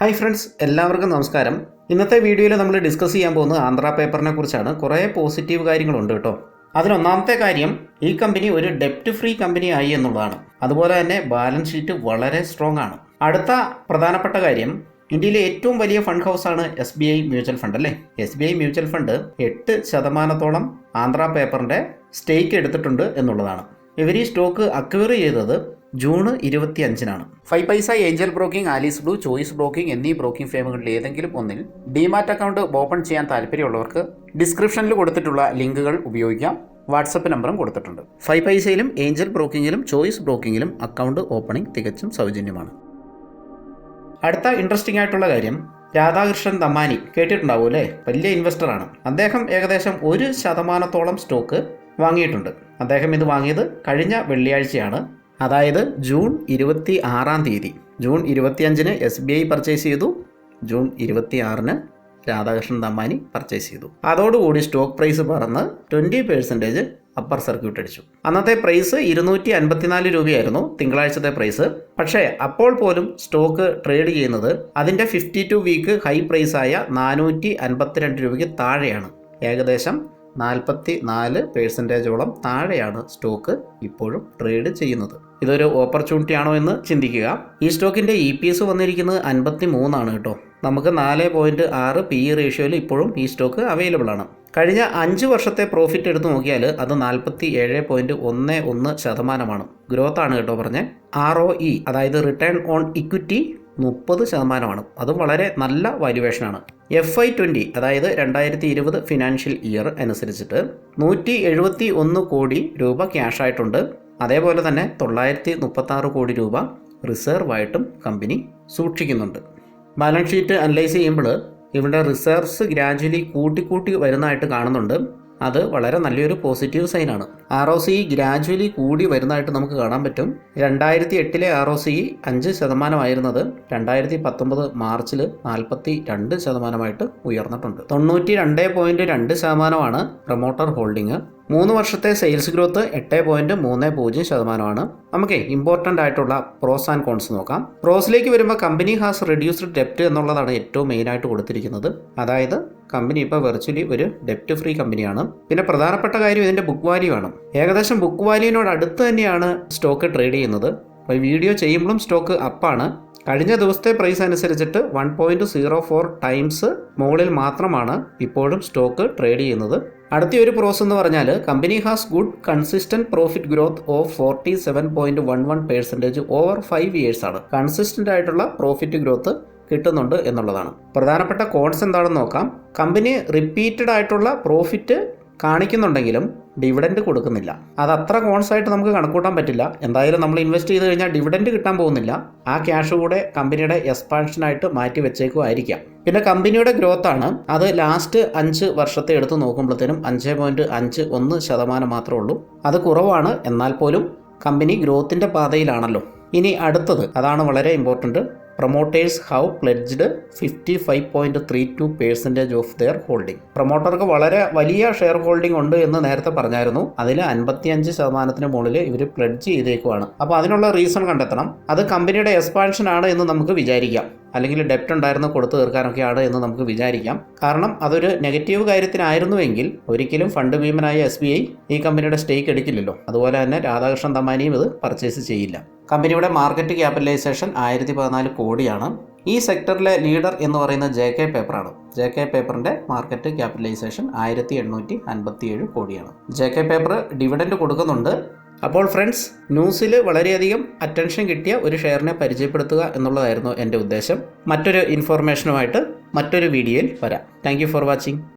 Hi friends, എല്ലാവർക്കും നമസ്കാരം. ഇന്നത്തെ വീഡിയോയിൽ നമ്മൾ ഡിസ്കസ് ചെയ്യാൻ പോകുന്നത് ആന്ധ്ര പേപ്പറിനെ കുറിച്ചാണ്. കുറേ പോസിറ്റീവ് കാര്യങ്ങളുണ്ട് കേട്ടോ. അതിലൊന്നാമത്തെ കാര്യം, ഈ കമ്പനി ഒരു ഡെപ്റ്റ് ഫ്രീ കമ്പനി ആയി എന്നുള്ളതാണ്. അതുപോലെ തന്നെ ബാലൻസ് ഷീറ്റ് വളരെ സ്ട്രോങ് ആണ്. അടുത്ത പ്രധാനപ്പെട്ട കാര്യം, ഇന്ത്യയിലെ ഏറ്റവും വലിയ ഫണ്ട് ഹൗസാണ് SBI മ്യൂച്വൽ ഫണ്ട് അല്ലേ. SBI മ്യൂച്വൽ ഫണ്ട് 8% ആന്ധ്ര പേപ്പറിൻ്റെ സ്റ്റേക്ക് എടുത്തിട്ടുണ്ട് എന്നുള്ളതാണ്. ഇവർ ഈ സ്റ്റോക്ക് അക്വയർ ചെയ്തത് ജൂൺ 25-നാണ്. 5 പൈസ, Angel broking, Alice blue, choice broking എന്നീ ബ്രോക്കിംഗ് ഫേമുകളിൽ ഏതെങ്കിലും ഒന്നിൽ ഡിമാറ്റ് അക്കൗണ്ട് ഓപ്പൺ ചെയ്യാൻ താല്പര്യമുള്ളവർക്ക് ഡിസ്ക്രിപ്ഷനിൽ കൊടുത്തിട്ടുള്ള ലിങ്കുകൾ ഉപയോഗിക്കാം. വാട്സപ്പ് നമ്പറും കൊടുത്തിട്ടുണ്ട്. 5 പൈസയിലും ഏഞ്ചൽ ബ്രോക്കിങ്ങിലും ചോയ്സ് ബ്രോക്കിങ്ങിലും അക്കൗണ്ട് ഓപ്പണിംഗ് തികച്ചും സൗജന്യമാണ്. അടുത്ത ഇൻട്രസ്റ്റിംഗ് ആയിട്ടുള്ള കാര്യം, രാധാകൃഷ്ണൻ ദമാനി കേട്ടിട്ടുണ്ടാവും അല്ലേ. വലിയ ഇൻവെസ്റ്ററാണ്. അദ്ദേഹം ഏകദേശം 1% സ്റ്റോക്ക് വാങ്ങിയിട്ടുണ്ട്. അദ്ദേഹം ഇത് വാങ്ങിയത് കഴിഞ്ഞ വെള്ളിയാഴ്ചയാണ്, അതായത് ജൂൺ 26 ജൂൺ 25 SBI പർച്ചേസ് ചെയ്തു, ജൂൺ 26 രാധാകൃഷ്ണൻ ദമാനി പർച്ചേസ് ചെയ്തു. അതോടുകൂടി സ്റ്റോക്ക് പ്രൈസ് പറന്ന് 20% അപ്പർ സർക്യൂട്ട് അടിച്ചു. അന്നത്തെ പ്രൈസ് 254 രൂപയായിരുന്നു തിങ്കളാഴ്ചത്തെ പ്രൈസ്. പക്ഷേ അപ്പോൾ പോലും സ്റ്റോക്ക് ട്രേഡ് ചെയ്യുന്നത് അതിൻ്റെ 52 വീക്ക് ഹൈ പ്രൈസായ 452 രൂപയ്ക്ക് താഴെയാണ്. ഏകദേശം 44% താഴെയാണ് സ്റ്റോക്ക് ഇപ്പോഴും ട്രേഡ് ചെയ്യുന്നത്. ഇതൊരു ഓപ്പർച്യൂണിറ്റി ആണോ എന്ന് ചിന്തിക്കുക. ഈ സ്റ്റോക്കിൻ്റെ EPS വന്നിരിക്കുന്നത് 53 കേട്ടോ. നമുക്ക് 4.6 PE റേഷ്യോയിൽ ഇപ്പോഴും ഈ സ്റ്റോക്ക് അവൈലബിൾ ആണ്. കഴിഞ്ഞ 5 വർഷത്തെ പ്രോഫിറ്റ് എടുത്ത് നോക്കിയാൽ അത് 47.11% ഗ്രോത്ത് ആണ് കേട്ടോ പറഞ്ഞത്. ROE അതായത് റിട്ടേൺ ഓൺ ഇക്വിറ്റി 30%. അതും വളരെ നല്ല വാല്യുവേഷനാണ്. FY20 അതായത് 2020 ഫിനാൻഷ്യൽ ഇയർ അനുസരിച്ചിട്ട് 171 കോടി രൂപ ക്യാഷ് ആയിട്ടുണ്ട്. അതേപോലെ തന്നെ 936 കോടി രൂപ റിസർവായിട്ടും കമ്പനി സൂക്ഷിക്കുന്നുണ്ട്. ബാലൻസ് ഷീറ്റ് അനലൈസ് ചെയ്യുമ്പോൾ ഇവിടെ റിസർവ്സ് ഗ്രാജുവലി കൂട്ടി വരുന്നതായിട്ട് കാണുന്നുണ്ട്. അത് വളരെ നല്ലൊരു പോസിറ്റീവ് സൈനാണ്. ROCE ഗ്രാജുവലി കൂടി വരുന്നതായിട്ട് നമുക്ക് കാണാൻ പറ്റും. 2008 ROCE 5% ആയിരുന്നത് 2019 മാർച്ചിൽ 42% ഉയർന്നിട്ടുണ്ട്. 92.2% പ്രൊമോട്ടർ ഹോൾഡിംഗ്. 3 വർഷത്തെ സെയിൽസ് ഗ്രോത്ത് 8.30%. നമുക്ക് ഇമ്പോർട്ടൻ്റ് ആയിട്ടുള്ള പ്രോസ് ആൻഡ് കോൺസ് നോക്കാം. പ്രോസിലേക്ക് വരുമ്പോൾ കമ്പനി ഹാസ് റെഡ്യൂസ്ഡ് ഡെപ്റ്റ് എന്നുള്ളതാണ് ഏറ്റവും മെയിനായിട്ട് കൊടുത്തിരിക്കുന്നത്. അതായത് കമ്പനി ഇപ്പോൾ വെർച്വലി ഒരു ഡെപ്റ്റ് ഫ്രീ കമ്പനിയാണ്. പിന്നെ പ്രധാനപ്പെട്ട കാര്യം ഇതിൻ്റെ ബുക്ക് വാല്യൂ ആണ്. ഏകദേശം ബുക്ക് വാല്യൂവിനോട് അടുത്ത് തന്നെയാണ് സ്റ്റോക്ക് ട്രേഡ് ചെയ്യുന്നത്. അപ്പോൾ വീഡിയോ ചെയ്യുമ്പോഴും സ്റ്റോക്ക് അപ്പാണ്. കഴിഞ്ഞ ദിവസത്തെ പ്രൈസ് അനുസരിച്ചിട്ട് 1.04 ടൈംസ് മുകളിൽ മാത്രമാണ് ഇപ്പോഴും സ്റ്റോക്ക് ട്രേഡ് ചെയ്യുന്നത്. അടുത്ത ഒരു പ്രോസ് എന്ന് പറഞ്ഞാൽ company has good consistent profit growth of 47.11% over 5 years ആണ്. കൺസിസ്റ്റന്റ് ആയിട്ടുള്ള പ്രോഫിറ്റ് ഗ്രോത്ത് കിട്ടുന്നുണ്ട് എന്നുള്ളതാണ്. പ്രധാനപ്പെട്ട കോൺസ് എന്താണെന്ന് നോക്കാം. കമ്പനി റിപ്പീറ്റഡ് ആയിട്ടുള്ള പ്രോഫിറ്റ് കാണിക്കുന്നുണ്ടെങ്കിലും ഡിവിഡൻഡ് കൊടുക്കുന്നില്ല. അത് അത്ര കോൺസായിട്ട് നമുക്ക് കണക്കൂട്ടാൻ പറ്റില്ല. എന്തായാലും നമ്മൾ ഇൻവെസ്റ്റ് ചെയ്ത് കഴിഞ്ഞാൽ ഡിവിഡൻഡ് കിട്ടാൻ പോകുന്നില്ല. ആ ക്യാഷ് കൂടെ കമ്പനിയുടെ എക്സ്പാൻഷനായിട്ട് മാറ്റി വെച്ചേക്കുമായിരിക്കാം. പിന്നെ കമ്പനിയുടെ ഗ്രോത്ത് ആണ്. അത് ലാസ്റ്റ് 5 വർഷത്തെ എടുത്ത് നോക്കുമ്പോഴത്തേനും 5.51% മാത്രമേ ഉള്ളൂ. അത് കുറവാണ്. എന്നാൽ പോലും കമ്പനി ഗ്രോത്തിൻ്റെ പാതയിലാണല്ലോ. ഇനി അടുത്തത്, അതാണ് വളരെ important. Promoters have pledged 55.32% of their holding. പ്രൊമോട്ടർക്ക് വളരെ വലിയ ഷെയർ ഹോൾഡിംഗ് ഉണ്ട് എന്ന് നേരത്തെ പറഞ്ഞായിരുന്നു. അതിൽ 55% മുകളിൽ ഇവർ പ്ലെഡ്ജ് ചെയ്തേക്കുവാണ്. അപ്പോൾ അതിനുള്ള റീസൺ കണ്ടെത്തണം. അത് കമ്പനിയുടെ എക്സ്പാൻഷൻ ആണ് എന്ന് നമുക്ക് വിചാരിക്കാം, അല്ലെങ്കിൽ ഡെപ്റ്റ് ഉണ്ടായിരുന്നു കൊടുത്തു തീർക്കാനൊക്കെയാണ് എന്ന് നമുക്ക് വിചാരിക്കാം. കാരണം അതൊരു നെഗറ്റീവ് കാര്യത്തിനായിരുന്നുവെങ്കിൽ ഒരിക്കലും ഫണ്ട് ഭീമനായ SBI ഈ കമ്പനിയുടെ സ്റ്റേക്ക് എടുക്കില്ലല്ലോ. അതുപോലെ തന്നെ രാധാകൃഷ്ണൻ ദമാനിയും ഇത് പർച്ചേസ് ചെയ്യില്ല. കമ്പനിയുടെ മാർക്കറ്റ് ക്യാപിറ്റലൈസേഷൻ 1014 കോടിയാണ്. ഈ സെക്ടറിലെ ലീഡർ എന്ന് പറയുന്നത് JK പേപ്പറാണ്. JK പേപ്പറിൻ്റെ മാർക്കറ്റ് ക്യാപിറ്റലൈസേഷൻ 1857 കോടിയാണ്. JK പേപ്പർ ഡിവിഡൻഡ് കൊടുക്കുന്നുണ്ട്. അപ്പോൾ ഫ്രണ്ട്സ്, ന്യൂസിൽ വളരെയധികം അറ്റൻഷൻ കിട്ടിയ ഒരു ഷെയറിനെ പരിചയപ്പെടുത്തുക എന്നുള്ളതായിരുന്നു എൻ്റെ ഉദ്ദേശം. മറ്റൊരു ഇൻഫോർമേഷനുമായിട്ട് മറ്റൊരു വീഡിയോയിൽ വരാം. Thank you for watching.